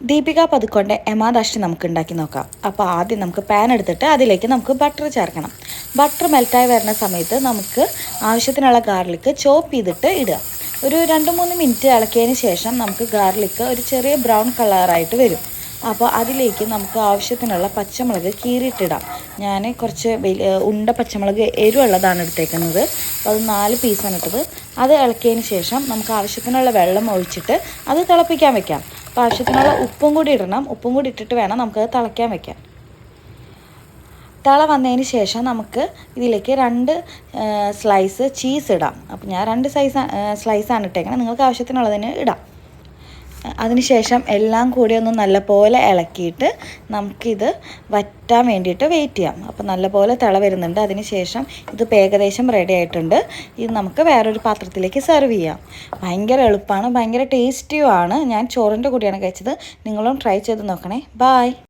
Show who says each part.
Speaker 1: ദീപിക പതുക്കോൻ്റെ എമാദാഷ്ടി നമുക്ക് ഉണ്ടാക്കി നോക്കാം. അപ്പോൾ ആദ്യം നമുക്ക് പാൻ എടുത്തിട്ട് അതിലേക്ക് നമുക്ക് ബട്ടർ ചേർക്കണം. ബട്ടർ മെൽറ്റായി വരുന്ന സമയത്ത് നമുക്ക് ആവശ്യത്തിനുള്ള ഗാർലിക്ക് ചോപ്പ് ചെയ്തിട്ട് ഇടുക. ഒരു 2-3 മിനിറ്റ് ഇളക്കിയതിന് ശേഷം നമുക്ക് ഗാർലിക്ക് ഒരു ചെറിയ ബ്രൗൺ കളറായിട്ട് വരും. അപ്പോൾ അതിലേക്ക് നമുക്ക് ആവശ്യത്തിനുള്ള പച്ചമുളക് കീറിയിട്ടിടാം. ഞാൻ കുറച്ച് ഉണ്ട പച്ചമുളക് എരിവുള്ളതാണ് എടുത്തേക്കുന്നത്. അപ്പോൾ അത് 4 പീസാണ് ഇട്ടത്. അത് ഇളക്കിയതിന് ശേഷം നമുക്ക് ആവശ്യത്തിനുള്ള വെള്ളം ഒഴിച്ചിട്ട് അത് തിളപ്പിക്കാൻ വെക്കാം. അപ്പോൾ ആവശ്യത്തിനുള്ള ഉപ്പും കൂടി ഇടണം. ഉപ്പും കൂടി ഇട്ടിട്ട് വേണം നമുക്കത് തിളയ്ക്കാൻ വെക്കാൻ. തിള വന്നതിന് ശേഷം നമുക്ക് ഇതിലേക്ക് 2 സ്ലൈസ് ചീസ് ഇടാം. അപ്പോൾ ഞാൻ 2 സ്ലൈസാണ് ഇട്ടേക്കുന്നത്. നിങ്ങൾക്ക് ആവശ്യത്തിനുള്ളതിന് ഇടാം. അതിനുശേഷം എല്ലാം കൂടി ഒന്ന് നല്ലപോലെ ഇളക്കിയിട്ട് നമുക്കിത് വറ്റാൻ വേണ്ടിയിട്ട് വെയിറ്റ് ചെയ്യാം. അപ്പോൾ നല്ലപോലെ തിള വരുന്നുണ്ട്. അതിനുശേഷം ഇതിപ്പോൾ ഏകദേശം റെഡി ആയിട്ടുണ്ട്. ഇത് നമുക്ക് വേറൊരു പാത്രത്തിലേക്ക് സെർവ് ചെയ്യാം. ഭയങ്കര എളുപ്പമാണ്, ഭയങ്കര ടേസ്റ്റിയുമാണ്. ഞാൻ ചോറിൻ്റെ കൂടെയാണ് കഴിച്ചത്. നിങ്ങളും ട്രൈ ചെയ്ത് നോക്കണേ. ബായ്.